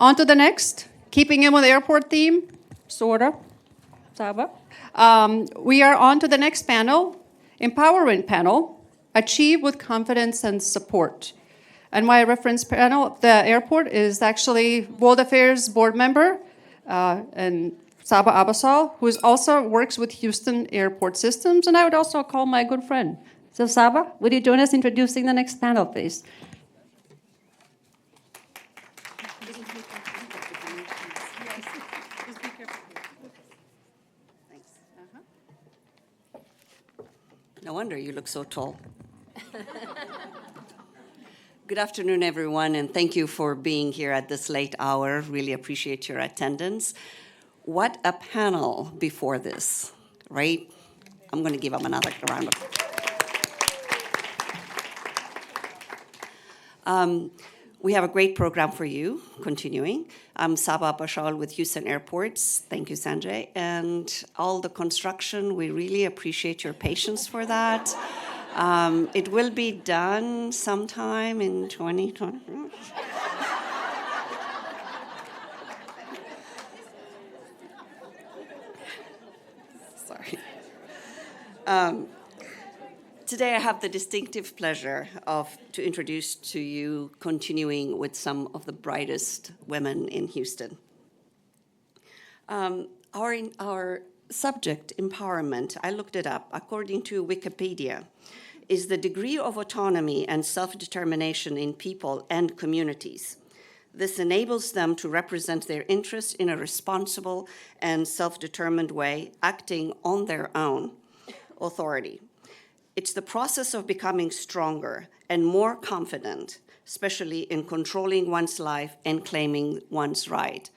On to the next, keeping in with the airport theme, sorta, Saba. We are on to the next panel, empowerment panel, achieve with confidence and support. And my reference panel, the airport, is actually World Affairs board member and Saba Abashawl, who also works with Huston Airport Systems, and I would also call my good friend. So Saba, would you join us introducing the next panel, please? No wonder you look so tall. Good afternoon, everyone, and thank you for being here at this late hour. Really appreciate your attendance. What a panel before this, right? I'm going to give them another round of applause. We have a great program for you, continuing. I'm Saba Abashawl with Huston Airports. Thank you, Sanjay. And all the construction, we really appreciate your patience for that. It will be done sometime in 2020. Sorry. Today I have the distinctive pleasure to introduce to you continuing with some of the brightest women in Huston. Our subject, empowerment, I looked it up, according to Wikipedia, is the degree of autonomy and self-determination in people and communities. This enables them to represent their interests in a responsible and self-determined way, acting on their own authority. It's the process of becoming stronger and more confident, especially in controlling one's life and claiming one's right.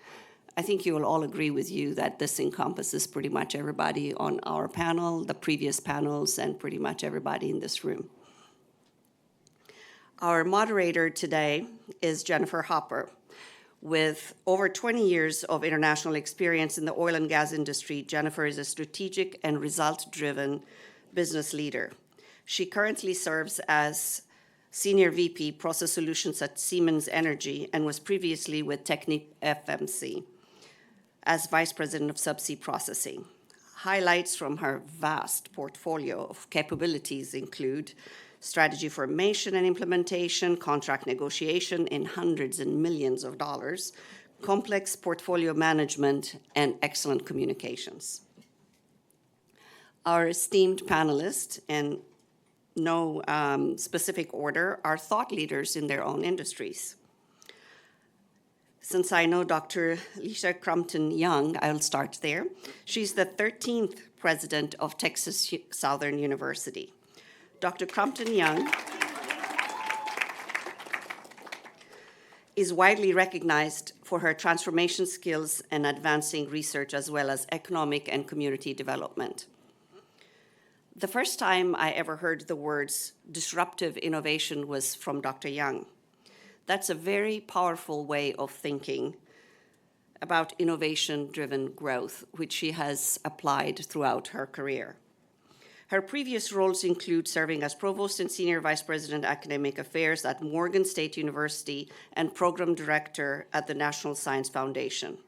I think you will all agree with you that this encompasses pretty much everybody on our panel, the previous panels, and pretty much everybody in this room. Our moderator today is Jennifer Hopper. With over 20 years of international experience in the oil and gas industry, Jennifer is a strategic and result-driven business leader. She currently serves as Senior VP Process Solutions at Siemens Energy and was previously with Technip FMC as Vice President of Subsea Processing. Highlights from her vast portfolio of capabilities include strategy formation and implementation, contract negotiation in hundreds and millions of dollars, complex portfolio management, and excellent communications. Our esteemed panelists, in no specific order, are thought leaders in their own industries. Since I know Dr. Lesia Crumpton-Young, I'll start there. She's the 13th president of Texas Southern University. Dr. Crumpton-Young is widely recognized for her transformation skills and advancing research as well as economic and community development. The first time I ever heard the words disruptive innovation was from Dr. Young. That's a very powerful way of thinking about innovation-driven growth, which she has applied throughout her career. Her previous roles include serving as Provost and Senior Vice President Academic Affairs at Morgan State University and Program Director at the National Science Foundation.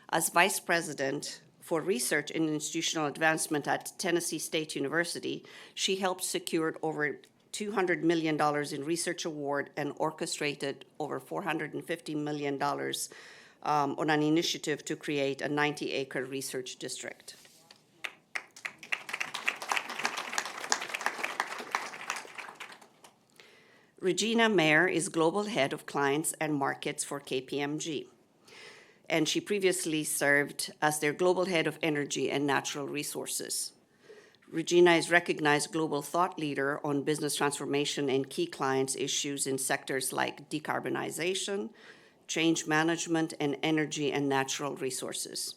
As Vice President for Research and Institutional Advancement at Tennessee State University, she helped secure over $200 million in research award and orchestrated over $450 million on an initiative to create a 90-acre research district. Regina Mayer is Global Head of Clients and Markets for KPMG, and she previously served as their Global Head of Energy and Natural Resources. Regina is recognized global thought leader on business transformation and key clients issues in sectors like decarbonization, change management, and energy and natural resources.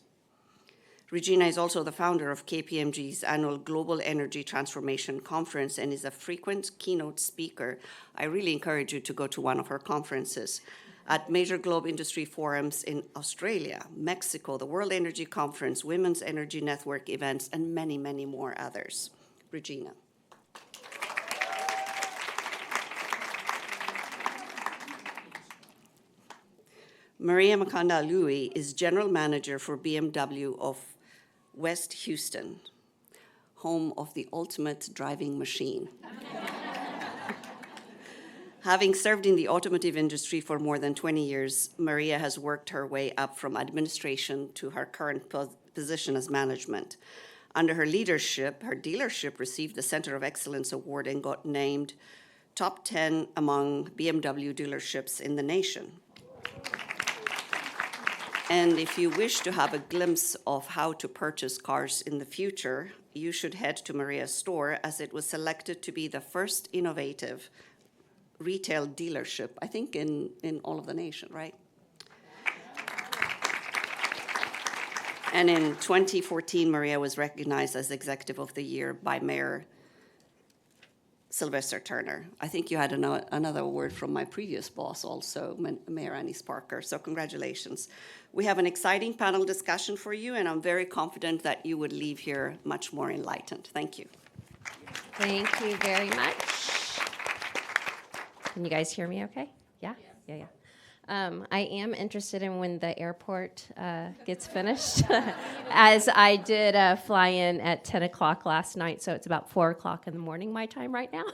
Regina is also the founder of KPMG's annual Global Energy Transformation Conference and is a frequent keynote speaker. I really encourage you to go to one of her conferences at major globe industry forums in Australia, Mexico, the World Energy Conference, Women's Energy Network events, and many, many more others. Regina. Maria Moncada Alaoui is General Manager for BMW of West Huston, home of the ultimate driving machine. Having served in the automotive industry for more than 20 years, Maria has worked her way up from administration to her current position as management. Under her leadership, her dealership received the Center of Excellence Award and got named top 10 among BMW dealerships in the nation. And if you wish to have a glimpse of how to purchase cars in the future, you should head to Maria's store, as it was selected to be the first innovative retail dealership, I think, in all of the nation, right? And in 2014, Maria was recognized as Executive of the Year by Mayor Sylvester Turner. I think you had another award from my previous boss also, Mayor Annie Sparker, so congratulations. We have an exciting panel discussion for you, and I'm very confident that you would leave here much more enlightened. Thank you. Thank you very much. Can you guys hear me okay? Yeah? Yeah. I am interested in when the airport gets finished, as I did fly in at 10 o'clock last night, so it's about 4 o'clock in the morning my time right now.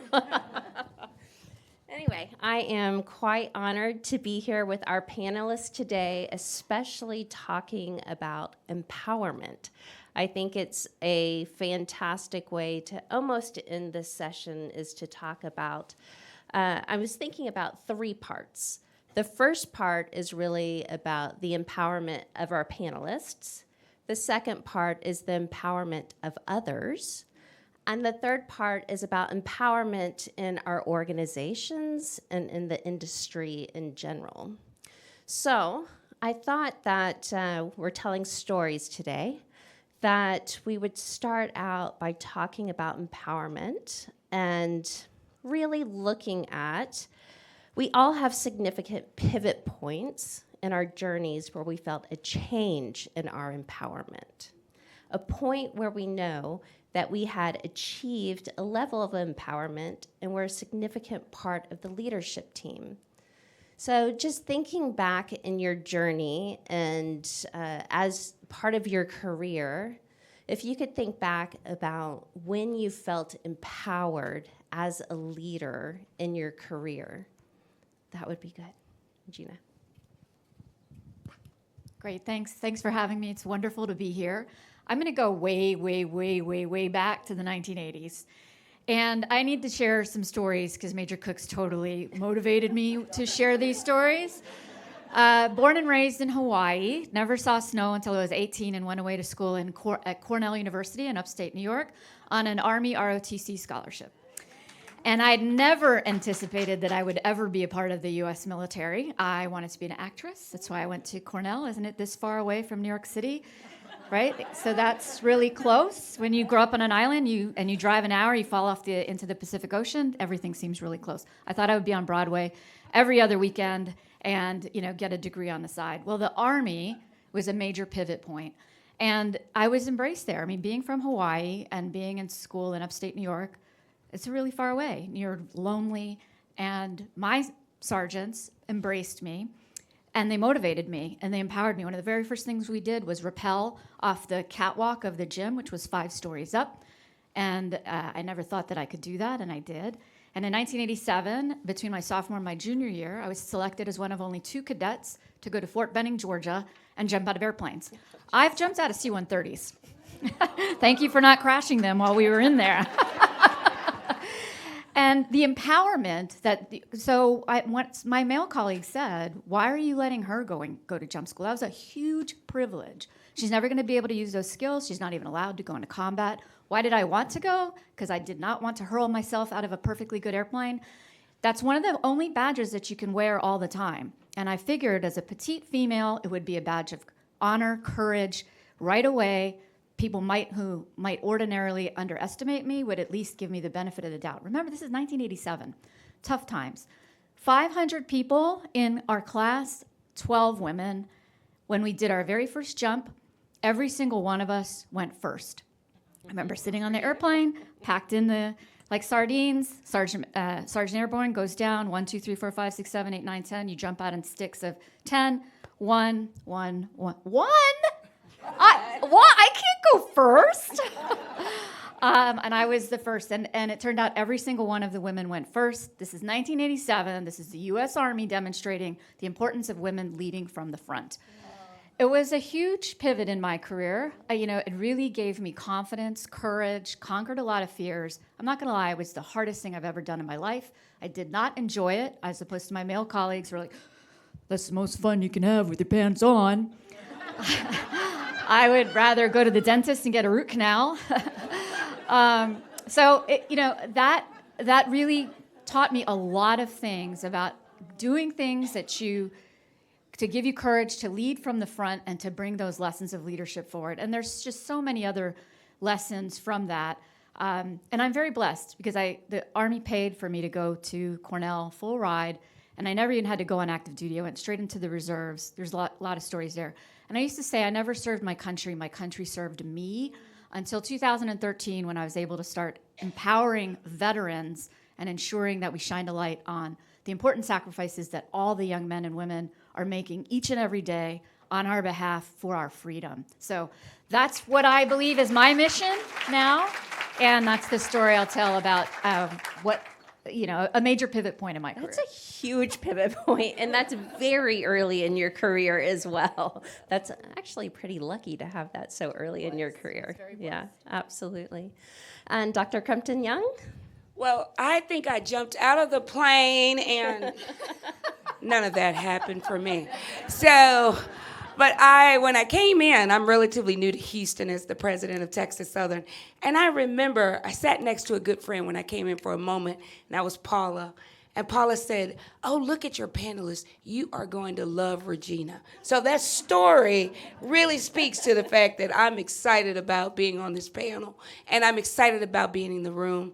Anyway, I am quite honored to be here with our panelists today, especially talking about empowerment. I think it's a fantastic way to almost end this session is to talk about I was thinking about 3 parts. The first part is really about the empowerment of our panelists. The second part is the empowerment of others. And the third part is about empowerment in our organizations and in the industry in general. So I thought that we're telling stories today, that we would start out by talking about empowerment and really looking at, we all have significant pivot points in our journeys where we felt a change in our empowerment, a point where we know that we had achieved a level of empowerment and were a significant part of the leadership team. So just thinking back in your journey and as part of your career, if you could think back about when you felt empowered as a leader in your career, that would be good. Regina. Great, thanks. Thanks for having me. It's wonderful to be here. I'm going to go way back to the 1980s. And I need to share some stories because Major Cook's totally motivated me to share these stories. Born and raised in Hawaii, never saw snow until I was 18 and went away to school at Cornell University in upstate New York on an Army ROTC scholarship. And I'd never anticipated that I would ever be a part of the U.S. military. I wanted to be an actress. That's why I went to Cornell. Isn't it this far away from New York City? Right? So that's really close. When you grow up on an island and you drive an hour, you fall off into the Pacific Ocean, everything seems really close. I thought I would be on Broadway every other weekend and get a degree on the side. Well, the Army was a major pivot point. And I was embraced there. I mean, being from Hawaii and being in school in upstate New York, it's really far away. You're lonely. And my sergeants embraced me, and they motivated me, and they empowered me. One of the very first things we did was rappel off the catwalk of the gym, which was 5 stories up. And I never thought that I could do that, and I did. And in 1987, between my sophomore and my junior year, I was selected as one of only 2 cadets to go to Fort Benning, Georgia, and jump out of airplanes. I've jumped out of C-130s. Thank you for not crashing them while we were in there. And the empowerment once my male colleague said, why are you letting her go to jump school? That was a huge privilege. She's never going to be able to use those skills. She's not even allowed to go into combat. Why did I want to go? Because I did not want to hurl myself out of a perfectly good airplane. That's one of the only badges that you can wear all the time. And I figured as a petite female, it would be a badge of honor, courage, right away. People who might ordinarily underestimate me would at least give me the benefit of the doubt. Remember, this is 1987. Tough times. 500 people in our class, 12 women. When we did our very first jump, every single one of us went first. I remember sitting on the airplane, packed in the like sardines. Sergeant Airborne goes down 1, 2, 3, 4, 5, 6, 7, 8, 9, 10. You jump out in sticks of 10. 1, 1, 1. 1? I can't go first. And I was the first. And it turned out every single one of the women went first. This is 1987. This is the U.S. Army demonstrating the importance of women leading from the front. It was a huge pivot in my career. It really gave me confidence, courage, conquered a lot of fears. I'm not going to lie, it was the hardest thing I've ever done in my life. I did not enjoy it, as opposed to my male colleagues who were like, that's the most fun you can have with your pants on. I would rather go to the dentist and get a root canal. That really taught me a lot of things about doing things to give you courage to lead from the front and to bring those lessons of leadership forward. And there's just so many other lessons from that. And I'm very blessed because the Army paid for me to go to Cornell full ride, and I never even had to go on active duty. I went straight into the reserves. There's a lot of stories there. And I used to say I never served my country served me, until 2013 when I was able to start empowering veterans and ensuring that we shined a light on the important sacrifices that all the young men and women are making each and every day on our behalf for our freedom. So that's what I believe is my mission now, and that's the story I'll tell about a major pivot point in my career. That's a huge pivot point, and that's very early in your career as well. That's actually pretty lucky to have that so early in your career. Yeah, absolutely. And Dr. Crumpton-Young? Well, I think I jumped out of the plane and none of that happened for me. But when I came in, I'm relatively new to Houston as the president of Texas Southern. And I remember I sat next to a good friend when I came in for a moment, and that was Paula. And Paula said, oh, look at your panelists. You are going to love Regina. So that story really speaks to the fact that I'm excited about being on this panel, and I'm excited about being in the room.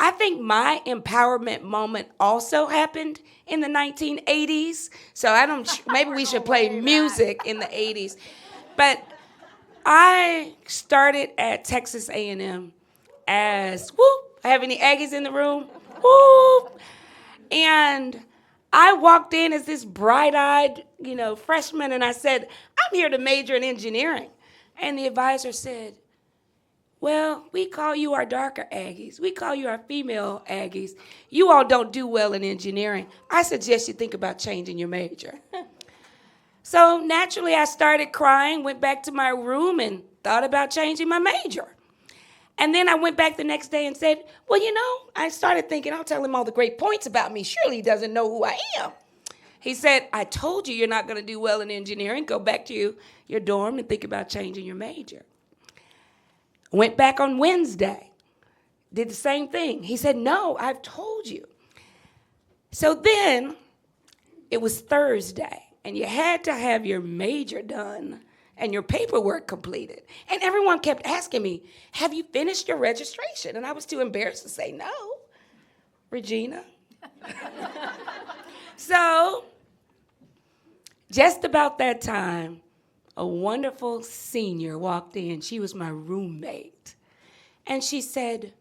I think my empowerment moment also happened in the 1980s. So maybe we should play music in the 80s. But I started at Texas A&M as, I have any Aggies in the room? And I walked in as this bright-eyed, freshman, and I said, I'm here to major in engineering. And the advisor said, well, we call you our darker Aggies. We call you our female Aggies. You all don't do well in engineering. I suggest you think about changing your major. So naturally, I started crying, went back to my room, and thought about changing my major. And then I went back the next day and said, well, I started thinking, I'll tell him all the great points about me. Surely he doesn't know who I am. He said, I told you you're not going to do well in engineering. Go back to your dorm and think about changing your major. Went back on Wednesday, did the same thing. He said, no, I've told you. So then it was Thursday, and you had to have your major done and your paperwork completed. And everyone kept asking me, have you finished your registration? And I was too embarrassed to say no, Regina. So just about that time, a wonderful senior walked in. She was my roommate. And she said,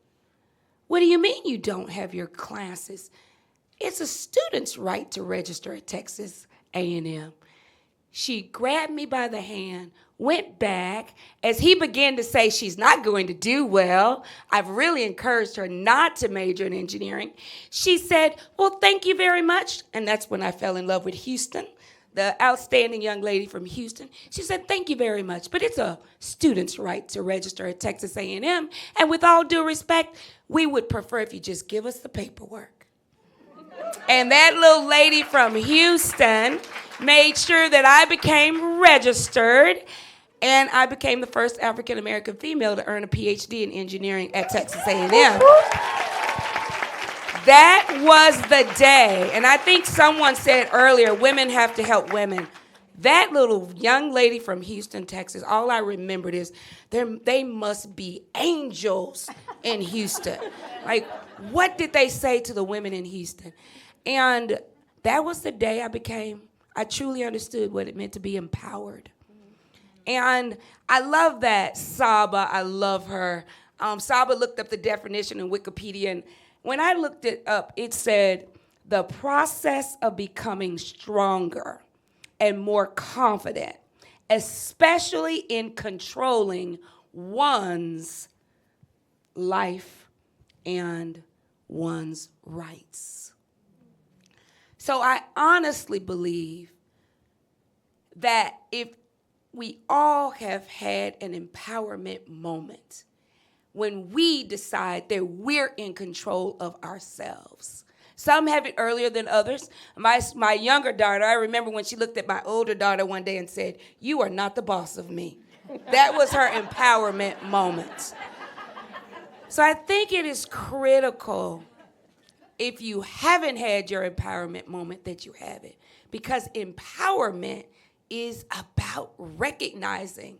what do you mean you don't have your classes? It's a student's right to register at Texas A&M. She grabbed me by the hand, went back. As he began to say she's not going to do well, I've really encouraged her not to major in engineering. She said, well, thank you very much. And that's when I fell in love with Huston, the outstanding young lady from Houston. She said, thank you very much, but it's a student's right to register at Texas A&M. And with all due respect, we would prefer if you just give us the paperwork. And that little lady from Houston made sure that I became registered, and I became the first African-American female to earn a PhD in engineering at Texas A&M. That was the day, and I think someone said earlier, women have to help women. That little young lady from Houston, Texas, all I remembered is they must be angels in Houston. Like, what did they say to the women in Houston? And that was the day I truly understood what it meant to be empowered. And I love that Saba, I love her. Saba looked up the definition in Wikipedia, and when I looked it up, it said, the process of becoming stronger and more confident, especially in controlling one's life and one's rights. So I honestly believe that if we all have had an empowerment moment when we decide that we're in control of ourselves. Some have it earlier than others. My younger daughter, I remember when she looked at my older daughter one day and said, "You are not the boss of me." That was her empowerment moment. So I think it is critical, if you haven't had your empowerment moment, that you have it. Because empowerment is about recognizing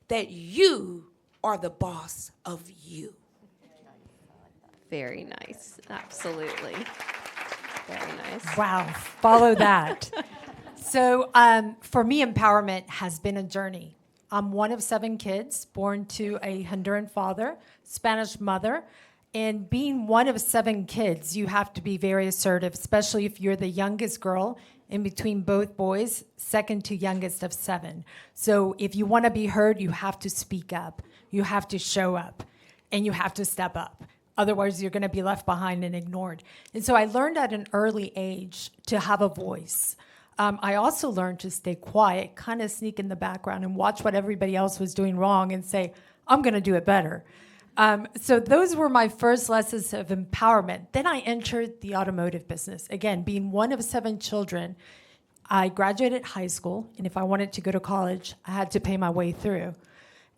that you are the boss of you. Very nice. Absolutely. Very nice. Wow, follow that. So for me, empowerment has been a journey. I'm one of 7 kids born to a Honduran father, Spanish mother. And being one of 7 kids, you have to be very assertive, especially if you're the youngest girl in between both boys, second to youngest of 7. So if you want to be heard, you have to speak up. You have to show up, and you have to step up. Otherwise, you're going to be left behind and ignored. And so I learned at an early age to have a voice. I also learned to stay quiet, kind of sneak in the background and watch what everybody else was doing wrong and say, I'm going to do it better. So those were my first lessons of empowerment. Then I entered the automotive business. Again, being one of 7 children, I graduated high school, and if I wanted to go to college, I had to pay my way through.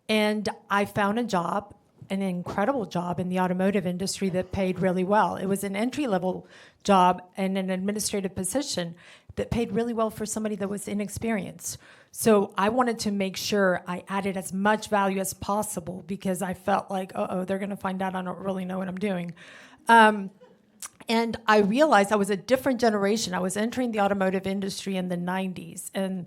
And I found a job, an incredible job in the automotive industry that paid really well. It was an entry-level job and an administrative position that paid really well for somebody that was inexperienced. So I wanted to make sure I added as much value as possible because I felt like, they're going to find out I don't really know what I'm doing. And I realized I was a different generation. I was entering the automotive industry in the 90s, and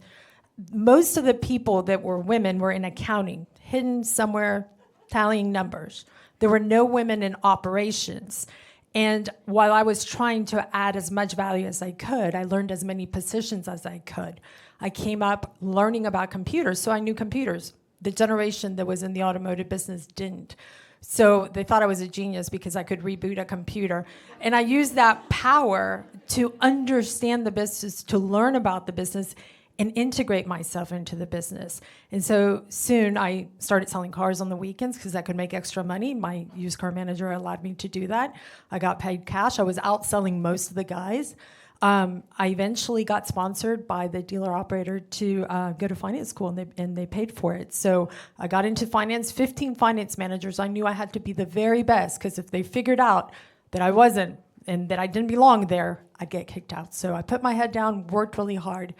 most of the people that were women were in accounting, hidden somewhere tallying numbers. There were no women in operations. And while I was trying to add as much value as I could, I learned as many positions as I could. I came up learning about computers, so I knew computers. The generation that was in the automotive business didn't. So they thought I was a genius because I could reboot a computer. And I used that power to understand the business, to learn about the business, and integrate myself into the business. And so soon I started selling cars on the weekends because I could make extra money. My used car manager allowed me to do that. I got paid cash. I was outselling most of the guys. I eventually got sponsored by the dealer operator to go to finance school, and they paid for it. So I got into finance, 15 finance managers. I knew I had to be the very best because if they figured out that I wasn't and that I didn't belong there, I'd get kicked out. So I put my head down, worked really hard,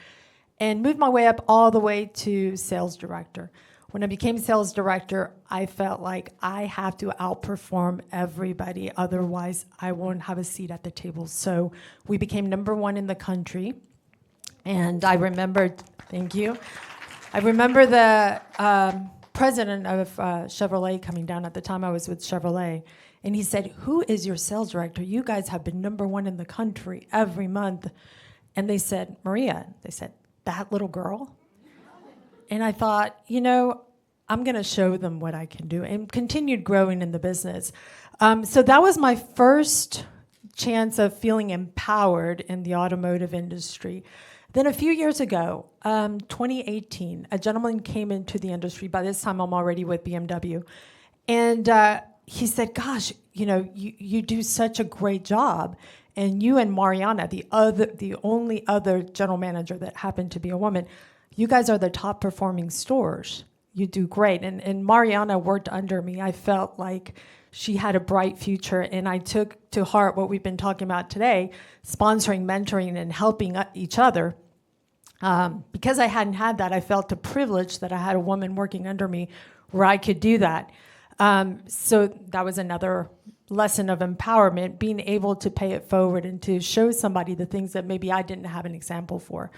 and moved my way up all the way to sales director. When I became sales director, I felt like I have to outperform everybody, otherwise I won't have a seat at the table. So we became #1 in the country. And I remembered, thank you, I remember the president of Chevrolet coming down. At the time I was with Chevrolet. And he said, "Who is your sales director? You guys have been #1 in the country every month." And they said, "Maria." They said, "That little girl?" And I thought, I'm going to show them what I can do, and continued growing in the business. So that was my first chance of feeling empowered in the automotive industry. Then a few years ago, 2018, a gentleman came into the industry. By this time, I'm already with BMW. And he said, "Gosh, you do such a great job. And you and Mariana, the only other general manager that happened to be a woman, you guys are the top performing stores. You do great." And Mariana worked under me. I felt like she had a bright future, and I took to heart what we've been talking about today, sponsoring, mentoring, and helping each other. Because I hadn't had that, I felt the privilege that I had a woman working under me where I could do that. So that was another lesson of empowerment, being able to pay it forward and to show somebody the things that maybe I didn't have an example for.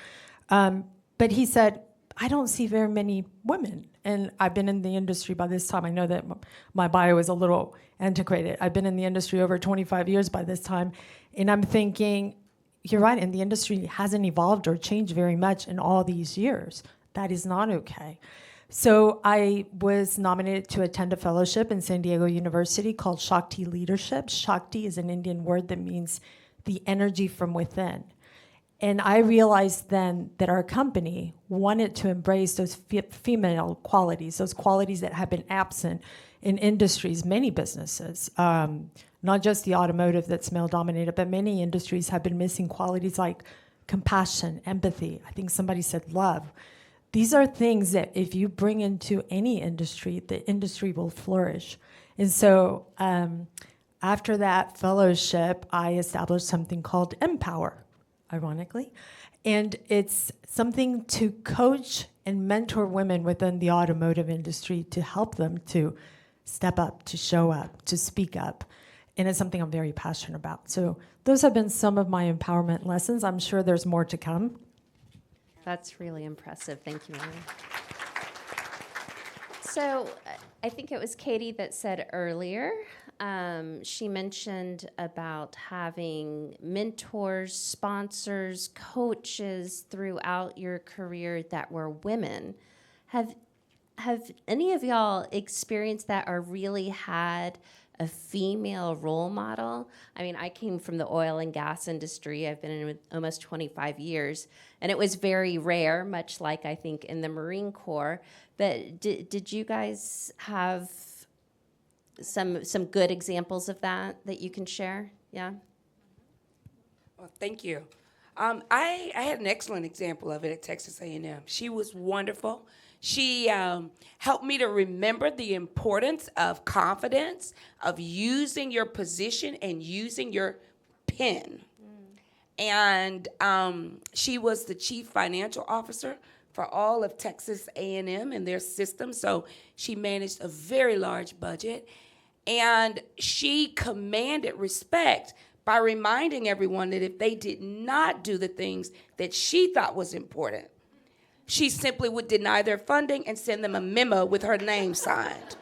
But he said, I don't see very many women. And I've been in the industry by this time. I know that my bio is a little antiquated. I've been in the industry over 25 years by this time. And I'm thinking, you're right, and the industry hasn't evolved or changed very much in all these years. That is not okay. So I was nominated to attend a fellowship in San Diego University called Shakti Leadership. Shakti is an Indian word that means the energy from within. And I realized then that our company wanted to embrace those female qualities, those qualities that have been absent in industries, many businesses, not just the automotive that's male-dominated, but many industries have been missing qualities like compassion, empathy. I think somebody said love. These are things that if you bring into any industry, the industry will flourish. And so after that fellowship, I established something called Empower, ironically. And it's something to coach and mentor women within the automotive industry to help them to step up, to show up, to speak up. And it's something I'm very passionate about. So those have been some of my empowerment lessons. I'm sure there's more to come. That's really impressive. Thank you, Mary. So I think it was Katie that said earlier, she mentioned about having mentors, sponsors, coaches throughout your career that were women. Have any of y'all experienced that or really had a female role model? I mean, I came from the oil and gas industry. I've been in it almost 25 years, and it was very rare, much like I think in the Marine Corps. But did you guys have some good examples of that you can share? Yeah? Well, thank you. I had an excellent example of it at Texas A&M. She was wonderful. She helped me to remember the importance of confidence, of using your position and using your pen. And she was the chief financial officer for all of Texas A&M and their system. So she managed a very large budget. And she commanded respect by reminding everyone that if they did not do the things that she thought was important, she simply would deny their funding and send them a memo with her name signed.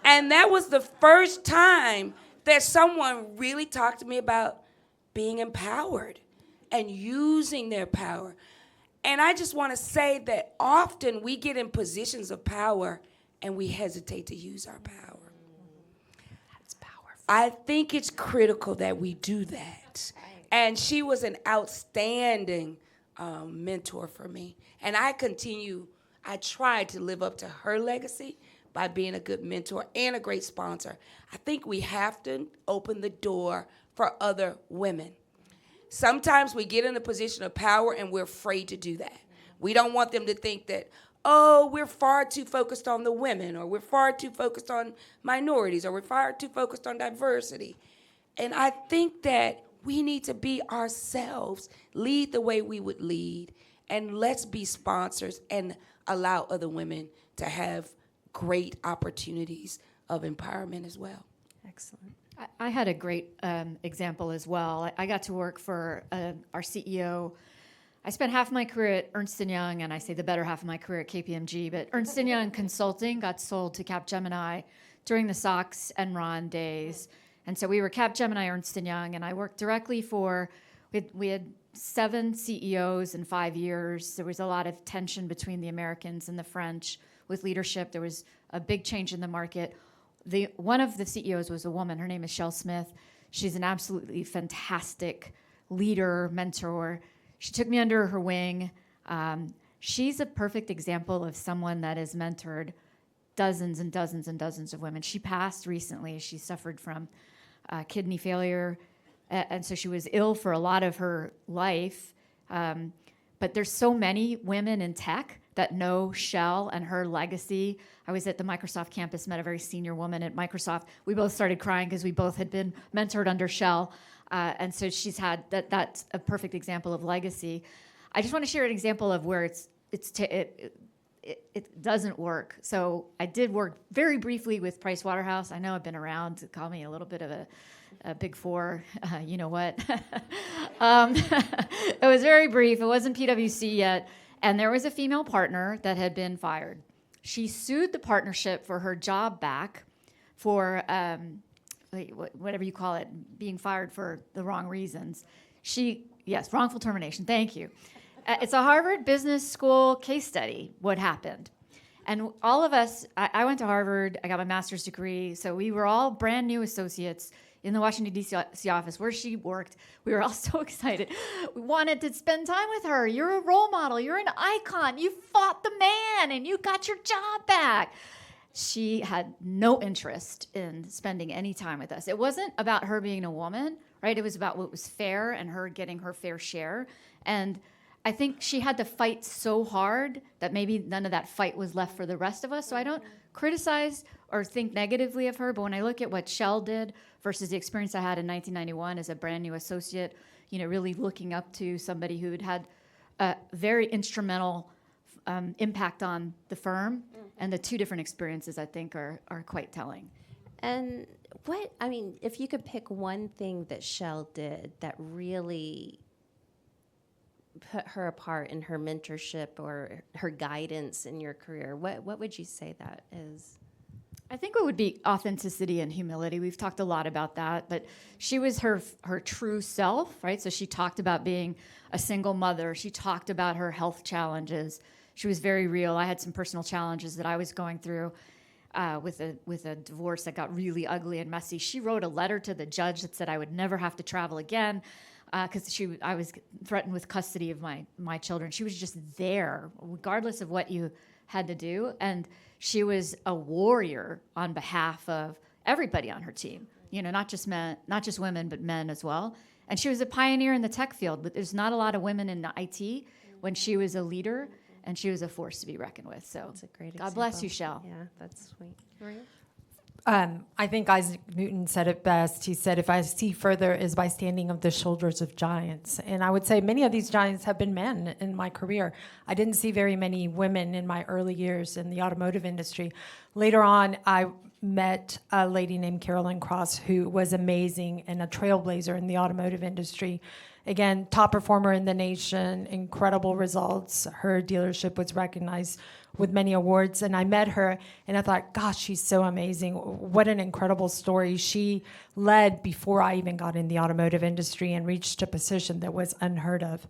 And that was the first time that someone really talked to me about being empowered and using their power. And I just want to say that often we get in positions of power and we hesitate to use our power. That's powerful. I think it's critical that we do that. And she was an outstanding mentor for me. And I try to live up to her legacy by being a good mentor and a great sponsor. I think we have to open the door for other women. Sometimes we get in a position of power and we're afraid to do that. We don't want them to think that, oh, we're far too focused on the women, or we're far too focused on minorities, or we're far too focused on diversity. And I think that we need to be ourselves, lead the way we would lead, and let's be sponsors and allow other women to have great opportunities of empowerment as well. Excellent. I had a great example as well. I got to work for our CEO. I spent half my career at Ernst & Young, and I say the better half of my career at KPMG, but Ernst & Young Consulting got sold to Capgemini during the SOX Enron days. And so we were Capgemini, Ernst & Young, and I worked directly we had 7 CEOs in 5 years. There was a lot of tension between the Americans and the French with leadership. There was a big change in the market. One of the CEOs was a woman. Her name is Shel Smith. She's an absolutely fantastic leader, mentor. She took me under her wing. She's a perfect example of someone that has mentored dozens and dozens and dozens of women. She passed recently. She suffered from kidney failure, and so she was ill for a lot of her life. But there's so many women in tech that know Shel and her legacy. I was at the Microsoft campus, met a very senior woman at Microsoft. We both started crying because we both had been mentored under Shel. And so she's had that's a perfect example of legacy. I just want to share an example of where it doesn't work. So I did work very briefly with Price Waterhouse. I know I've been around to call me a little bit of a Big Four, you know what. It was very brief. It wasn't PwC yet. And there was a female partner that had been fired. She sued the partnership for her job back for whatever you call it, being fired for the wrong reasons. Yes, wrongful termination. Thank you. It's a Harvard Business School case study, what happened. And all of us, I went to Harvard, I got my master's degree, so we were all brand new associates in the Washington, D.C. office where she worked. We were all so excited. We wanted to spend time with her. You're a role model. You're an icon. You fought the man, and you got your job back. She had no interest in spending any time with us. It wasn't about her being a woman, right? It was about what was fair and her getting her fair share. And I think she had to fight so hard that maybe none of that fight was left for the rest of us. So I don't criticize or think negatively of her, but when I look at what Shell did versus the experience I had in 1991 as a brand new associate, really looking up to somebody who had a very instrumental impact on the firm, and the two different experiences I think are quite telling. And if you could pick one thing that Shell did that really put her apart in her mentorship or her guidance in your career, what would you say that is? I think it would be authenticity and humility. We've talked a lot about that, but she was her true self, right? So she talked about being a single mother. She talked about her health challenges. She was very real. I had some personal challenges that I was going through with a divorce that got really ugly and messy. She wrote a letter to the judge that said I would never have to travel again because I was threatened with custody of my children. She was just there, regardless of what you had to do. And she was a warrior on behalf of everybody on her team. Not just men, not just women, but men as well. And she was a pioneer in the tech field, but there's not a lot of women in IT when she was a leader, and she was a force to be reckoned with. So that's a great God example. Bless you, Shell. Yeah, that's sweet. Maria? I think Isaac Newton said it best. He said, if I see further is by standing of the shoulders of giants. And I would say many of these giants have been men in my career. I didn't see very many women in my early years in the automotive industry. Later on, I met a lady named Carolyn Cross who was amazing and a trailblazer in the automotive industry. Again, top performer in the nation, incredible results. Her dealership was recognized with many awards. And I met her and I thought, gosh, she's so amazing. What an incredible story. She led before I even got in the automotive industry and reached a position that was unheard of.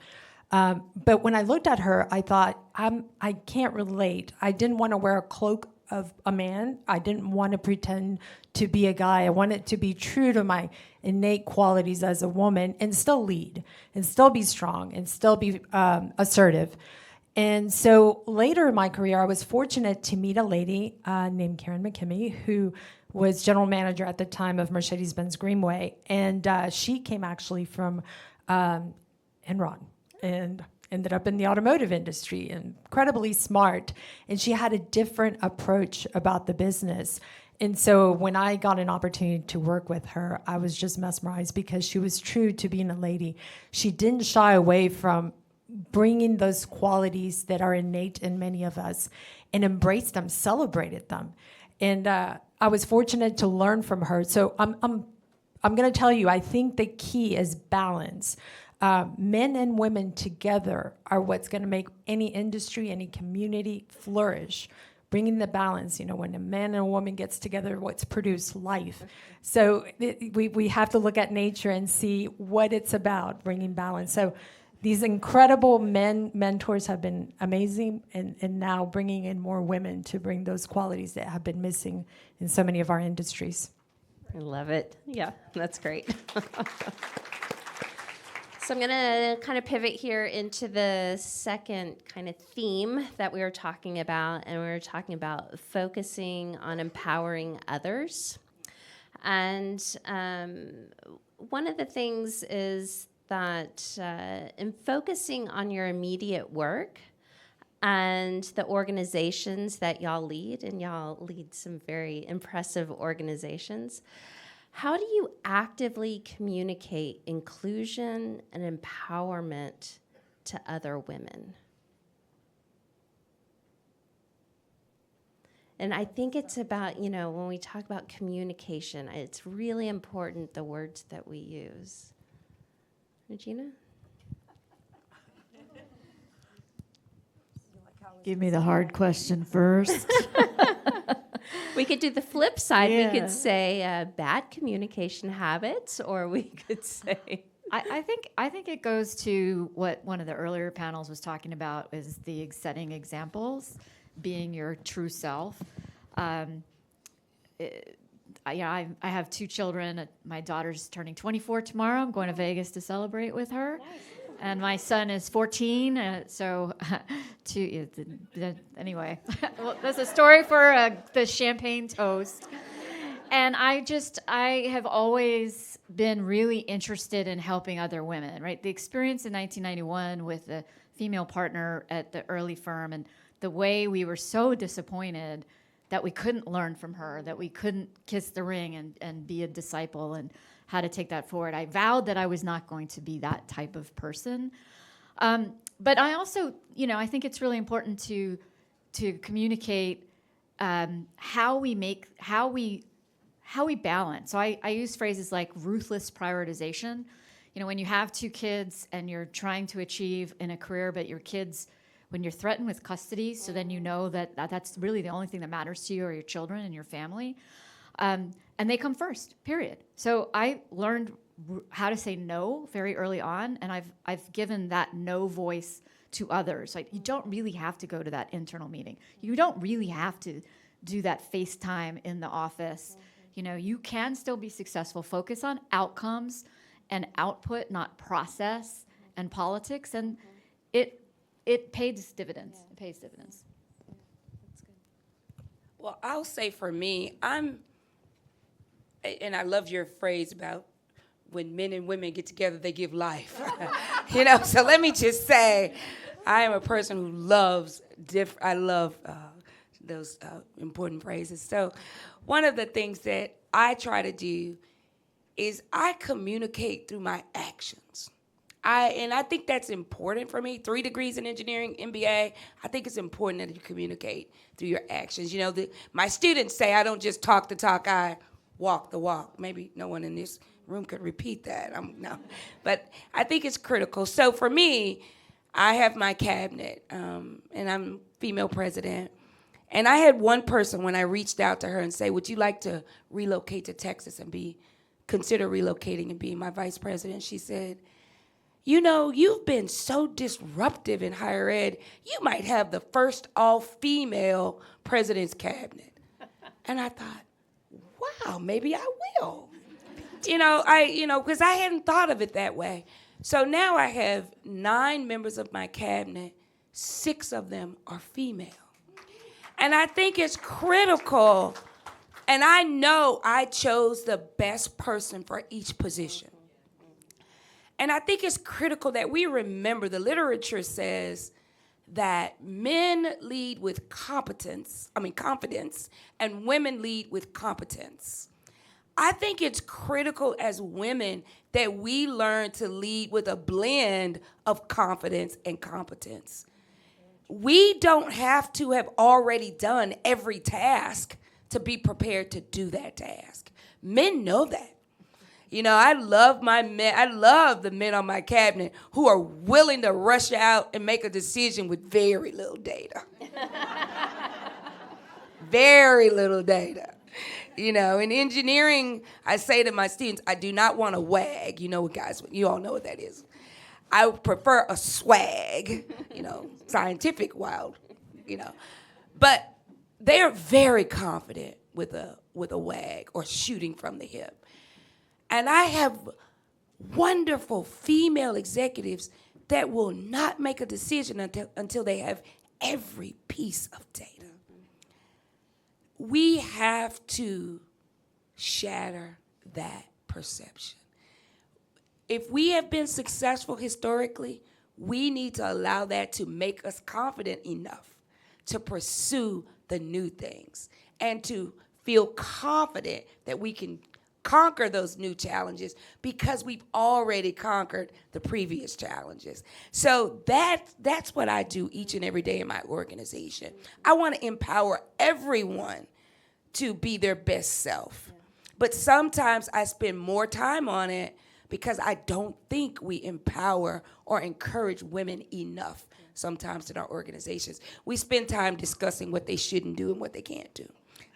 But when I looked at her, I thought, I can't relate. I didn't want to wear a cloak of a man. I didn't want to pretend to be a guy. I wanted to be true to my innate qualities as a woman and still lead and still be strong and still be assertive. And so later in my career, I was fortunate to meet a lady named Karen McKimmey, who was general manager at the time of Mercedes-Benz Greenway. And she came actually from Enron and ended up in the automotive industry, incredibly smart. And she had a different approach about the business. And so when I got an opportunity to work with her, I was just mesmerized because she was true to being a lady. She didn't shy away from bringing those qualities that are innate in many of us and embraced them, celebrated them. And I was fortunate to learn from her. So I'm going to tell you, I think the key is balance. Men and women together are what's going to make any industry, any community flourish. Bringing the balance, when a man and a woman gets together, what's produced life. So we have to look at nature and see what it's about, bringing balance. So these incredible mentors have been amazing, and now bringing in more women to bring those qualities that have been missing in so many of our industries. I love it. Yeah, that's great. So I'm going to kind of pivot here into the second kind of theme that we were talking about, and we were talking about focusing on empowering others. And one of the things is that in focusing on your immediate work and the organizations that y'all lead, and y'all lead some very impressive organizations, how do you actively communicate inclusion and empowerment to other women? And I think it's about, when we talk about communication, it's really important the words that we use. Regina? Give me the hard question first. We could do the flip side. Yeah. We could say bad communication habits, or we could say I think it goes to what one of the earlier panels was talking about, is the setting examples, being your true self. I have 2 children. My daughter's turning 24 tomorrow. I'm going to Vegas to celebrate with her. Nice. And my son is 14. Anyway, well, that's a story for the champagne toast. And I have always been really interested in helping other women, right? The experience in 1991 with a female partner at the early firm, and the way we were so disappointed that we couldn't learn from her, that we couldn't kiss the ring and be a disciple, and how to take that forward. I vowed that I was not going to be that type of person. But I also, I think it's really important to communicate how we balance. So I use phrases like ruthless prioritization. When you have 2 kids and you're trying to achieve in a career, but your kids, when you're threatened with custody, so then that's really the only thing that matters to you are your children and your family. And they come first, period. So I learned how to say no very early on, and I've given that no voice to others. Like, you don't really have to go to that internal meeting. You don't really have to do that FaceTime in the office. You can still be successful. Focus on outcomes and output, not process and politics, and it pays dividends. It pays dividends. Well, I'll say for me, and I love your phrase about when men and women get together, they give life. So let me just say, I am a person who loves I love those important phrases. So one of the things that I try to do is I communicate through my actions. I think that's important for me. 3 degrees in engineering, MBA. I think it's important that you communicate through your actions. My students say I don't just talk the talk, I walk the walk. Maybe no one in this room could repeat that. But I think it's critical. So for me, I have my cabinet, and I'm female president. And I had one person when I reached out to her and say, would you like to relocate to Texas and consider relocating and being my vice president? She said, you've been so disruptive in higher ed, you might have the first all-female president's cabinet. And I thought, wow, maybe I will. Because I hadn't thought of it that way. So now I have 9 members of my cabinet, 6 of them are female. And I think it's critical, and I know I chose the best person for each position. And I think it's critical that we remember, the literature says that men lead with confidence, and women lead with competence. I think it's critical as women that we learn to lead with a blend of confidence and competence. We don't have to have already done every task to be prepared to do that task. Men know that. I love my men. I love the men on my cabinet who are willing to rush out and make a decision with very little data. Very little data. In engineering, I say to my students, I do not want a WAG. Guys, you all know what that is. I prefer a swag, scientific wild, But they are very confident with a WAG or shooting from the hip. And I have wonderful female executives that will not make a decision until they have every piece of data. We have to shatter that perception. If we have been successful historically, we need to allow that to make us confident enough to pursue the new things and to feel confident that we can conquer those new challenges because we've already conquered the previous challenges. So that's what I do each and every day in my organization. I want to empower everyone to be their best self. But sometimes I spend more time on it because I don't think we empower or encourage women enough sometimes in our organizations. We spend time discussing what they shouldn't do and what they can't do.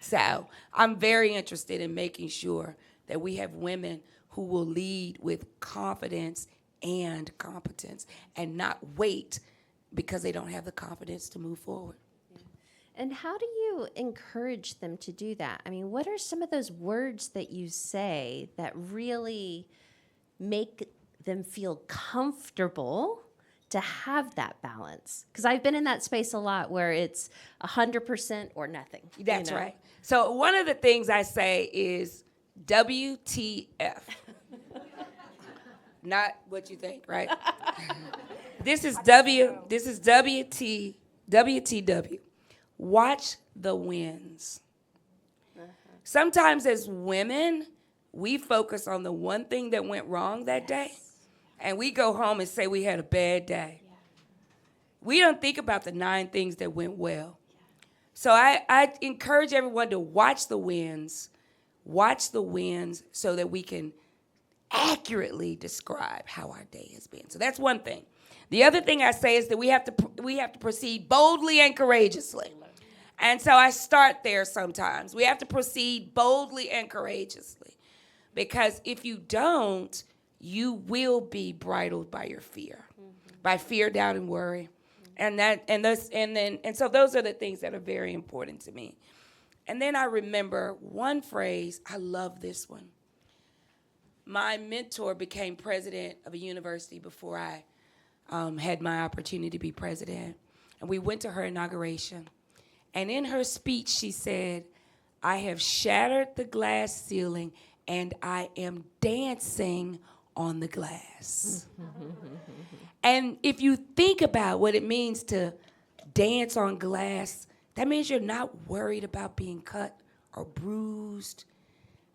So I'm very interested in making sure that we have women who will lead with confidence and competence and not wait because they don't have the confidence to move forward. And how do you encourage them to do that? I mean, what are some of those words that you say that really make them feel comfortable to have that balance? Because I've been in that space a lot where it's 100% or nothing. That's right. So one of the things I say is WTF. Not what you think, right? This is WTW. Watch the wins. Sometimes as women, we focus on the one thing that went wrong that day, and we go home and say we had a bad day. Yeah. We don't think about the 9 things that went well. Yeah. So I encourage everyone to watch the wins so that we can accurately describe how our day has been. So that's one thing. The other thing I say is that we have to proceed boldly and courageously. And so I start there sometimes. We have to proceed boldly and courageously. Because if you don't, you will be bridled by your fear, by fear, doubt, and worry. And so those are the things that are very important to me. And then I remember one phrase, I love this one. My mentor became president of a university before I had my opportunity to be president. And we went to her inauguration. And in her speech, she said, I have shattered the glass ceiling and I am dancing on the glass. And if you think about what it means to dance on glass, that means you're not worried about being cut or bruised,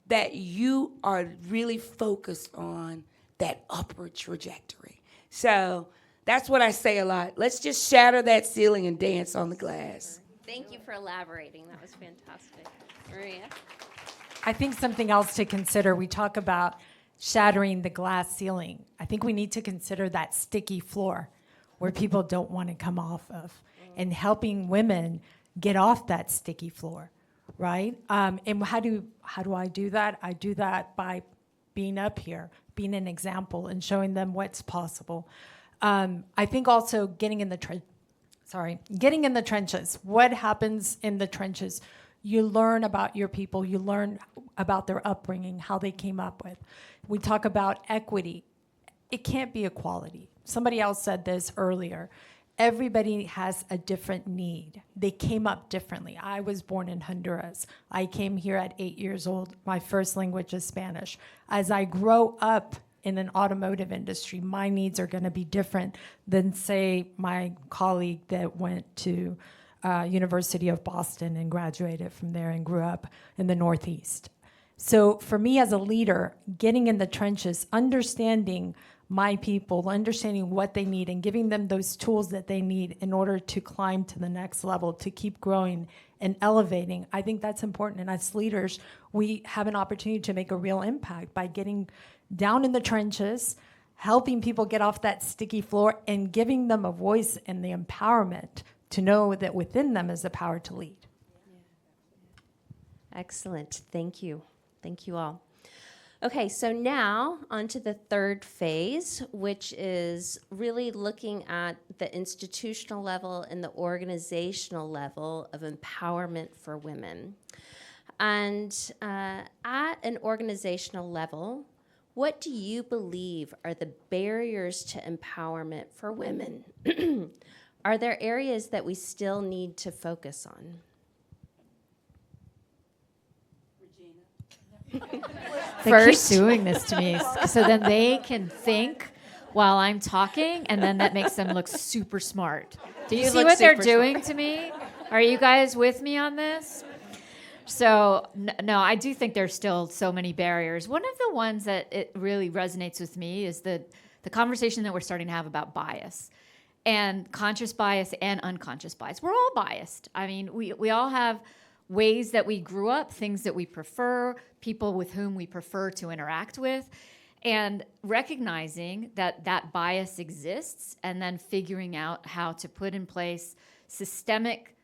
that you are really focused on that upward trajectory. So that's what I say a lot. Let's just shatter that ceiling and dance on the glass. Thank you for elaborating. That was fantastic. Maria? I think something else to consider, we talk about shattering the glass ceiling. I think we need to consider that sticky floor where people don't want to come off of, and helping women get off that sticky floor, right? And how do I do that? I do that by being up here, being an example and showing them what's possible. I think also getting in the trenches. What happens in the trenches? You learn about your people. You learn about their upbringing, how they came up with. We talk about equity. It can't be equality. Somebody else said this earlier. Everybody has a different need. They came up differently. I was born in Honduras. I came here at 8 years old. My first language is Spanish. As I grow up in an automotive industry, my needs are going to be different than, say, my colleague that went to University of Boston and graduated from there and grew up in the Northeast. So for me as a leader, getting in the trenches, understanding my people, understanding what they need and giving them those tools that they need in order to climb to the next level, to keep growing and elevating, I think that's important. And as leaders, we have an opportunity to make a real impact by getting down in the trenches, helping people get off that sticky floor and giving them a voice and the empowerment to know that within them is the power to lead. Excellent. Thank you. Thank you all. Okay, so now on to the third phase, which is really looking at the institutional level and the organizational level of empowerment for women. And at an organizational level, what do you believe are the barriers to empowerment for women? Are there areas that we still need to focus on? They keep doing this to me, so then they can think while I'm talking, and then that makes them look super smart. Do you see what they're doing to me? Are you guys with me on this? So, no, I do think there's still so many barriers. One of the ones that it really resonates with me is the conversation that we're starting to have about bias, and conscious bias and unconscious bias. We're all biased. I mean, we all have ways that we grew up, things that we prefer, people with whom we prefer to interact with. And recognizing that that bias exists and then figuring out how to put in place systemic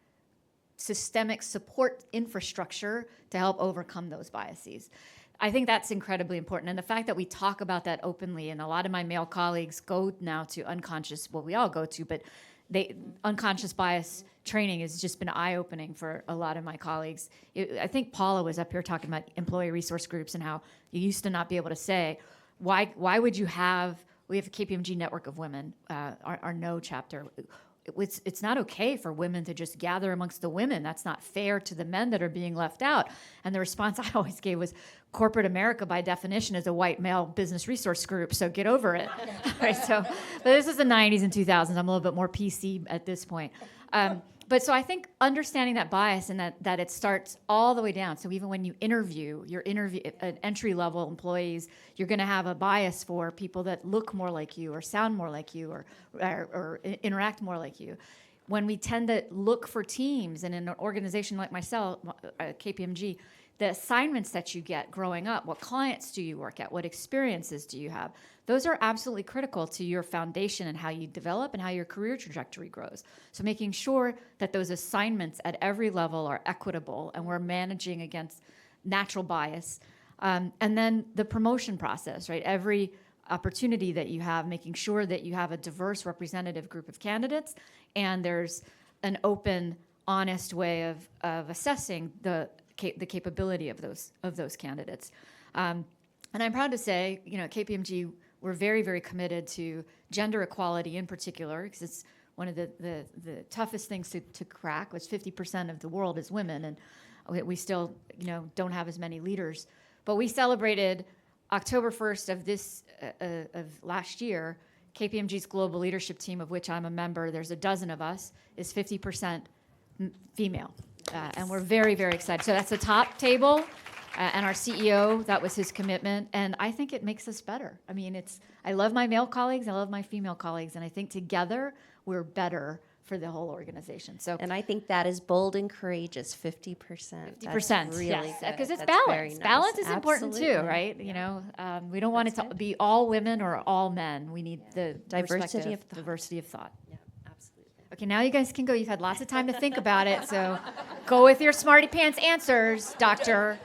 support infrastructure to help overcome those biases. I think that's incredibly important. And the fact that we talk about that openly, and a lot of my male colleagues go now to unconscious, well, we all go to, but unconscious bias training has just been eye-opening for a lot of my colleagues. I think Paula was up here talking about employee resource groups and how you used to not be able to say, why would you have, we have a KPMG network of women, our No chapter. It's not okay for women to just gather amongst the women. That's not fair to the men that are being left out. And the response I always gave was, corporate America by definition is a white male business resource group, so get over it. Right, but this is the 90s and 2000s. I'm a little bit more PC at this point. But so I think understanding that bias and that it starts all the way down. So even when you interview entry-level employees, you're going to have a bias for people that look more like you or sound more like you or interact more like you. When we tend to look for teams, and in an organization like myself, KPMG, the assignments that you get growing up, what clients do you work at, what experiences do you have, those are absolutely critical to your foundation and how you develop and how your career trajectory grows. So making sure that those assignments at every level are equitable and we're managing against natural bias. And then the promotion process, right? Every opportunity that you have, making sure that you have a diverse representative group of candidates and there's an open, honest way of assessing the capability of those candidates. And I'm proud to say, at KPMG, we're very, very committed to gender equality in particular, because it's one of the toughest things to crack, which 50% of the world is women, and we still, don't have as many leaders. But we celebrated October 1st of last year, KPMG's global leadership team, of which I'm a member, there's a dozen of us, is 50% female. And we're very, very excited. So that's the top table. And our CEO, that was his commitment. And I think it makes us better. I mean, I love my male colleagues. I love my female colleagues. And I think together we're better for the whole organization. So, and I think that is bold and courageous, 50%. 50%, really yes. Because it's That's balance. very nice. Balance is important too, Absolutely. right? We don't want it to be all women or all men. We need the Diversity of thought. diversity of thought. Yeah, absolutely. Okay, now you guys can go. You've had lots of time to think about it. So go with your smarty pants answers, doctor.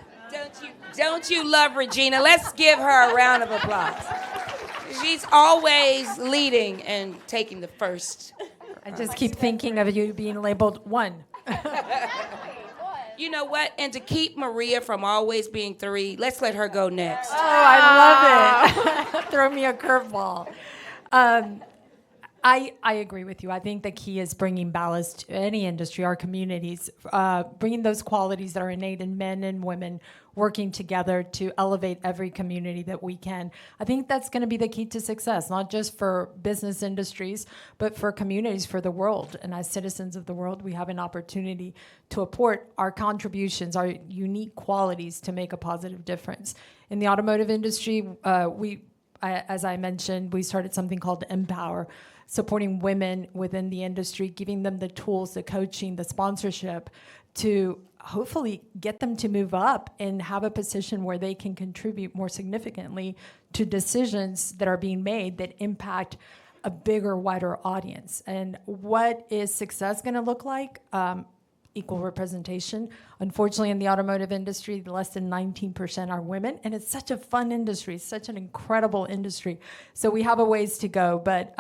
Don't you love Regina? Let's give her a round of applause. She's always leading and taking the first. I just keep thinking of you being labeled one. You know what? And to keep Maria from always being 3, let's let her go next. Oh, I love it. Throw me a curveball. I agree with you. I think the key is bringing ballast to any industry, our communities, bringing those qualities that are innate in men and women, working together to elevate every community that we can. I think that's going to be the key to success, not just for business industries, but for communities, for the world. And as citizens of the world, we have an opportunity to apport our contributions, our unique qualities to make a positive difference. In the automotive industry, as I mentioned, we started something called Empower, supporting women within the industry, giving them the tools, the coaching, the sponsorship to hopefully get them to move up and have a position where they can contribute more significantly to decisions that are being made that impact a bigger, wider audience. And what is success going to look like? Equal representation. Unfortunately, in the automotive industry, less than 19% are women, and it's such a fun industry, such an incredible industry. So we have a ways to go, but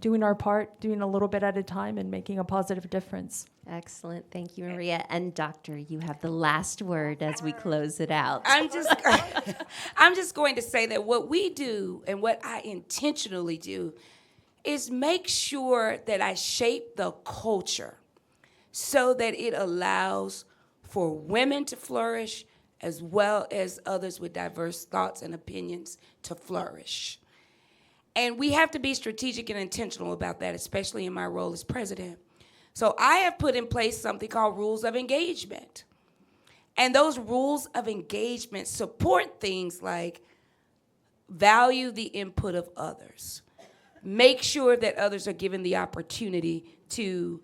doing our part, doing a little bit at a time, and making a positive difference. Excellent. Thank you, Maria. And Doctor, you have the last word as we close it out. I'm just going to say that what we do and what I intentionally do is make sure that I shape the culture so that it allows for women to flourish as well as others with diverse thoughts and opinions to flourish. And we have to be strategic and intentional about that, especially in my role as president. So I have put in place something called rules of engagement. And those rules of engagement support things like value the input of others, make sure that others are given the opportunity to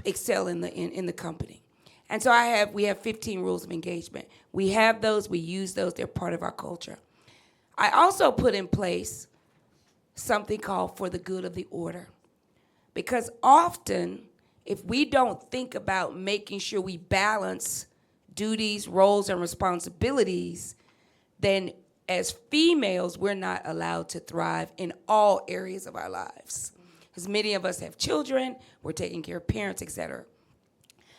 excel in the company. And so we have 15 rules of engagement. We have those, we use those, they're part of our culture. I also put in place something called for the good of the order. Because often, if we don't think about making sure we balance duties, roles, and responsibilities, then as females, we're not allowed to thrive in all areas of our lives. Because many of us have children, we're taking care of parents, etc.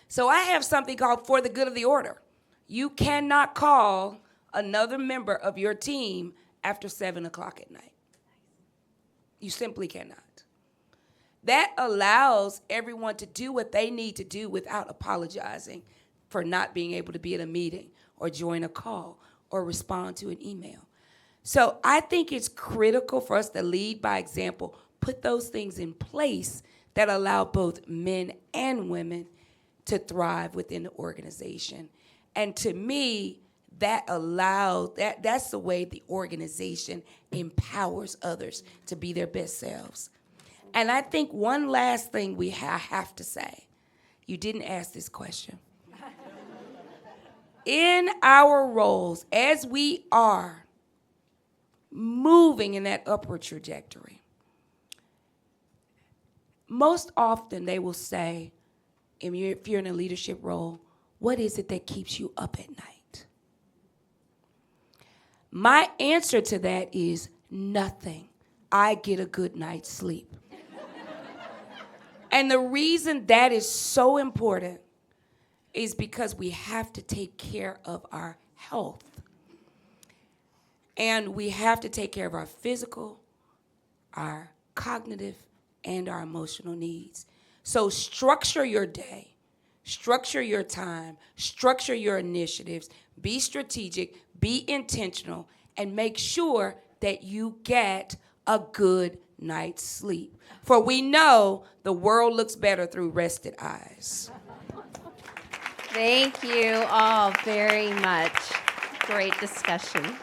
So I have something called for the good of the order. You cannot call another member of your team after 7 o'clock at night. You simply cannot. That allows everyone to do what they need to do without apologizing for not being able to be at a meeting or join a call or respond to an email. So I think it's critical for us to lead by example, put those things in place that allow both men and women to thrive within the organization. And to me, that's the way the organization empowers others to be their best selves. And I think one last thing I have to say, you didn't ask this question. In our roles, as we are moving in that upward trajectory, most often they will say, if you're in a leadership role, what is it that keeps you up at night? My answer to that is nothing. I get a good night's sleep. And the reason that is so important is because we have to take care of our health. And we have to take care of our physical, our cognitive, and our emotional needs. So structure your day, structure your time, structure your initiatives, be strategic, be intentional, and make sure that you get a good night's sleep. For we know the world looks better through rested eyes. Thank you all very much. Great discussion.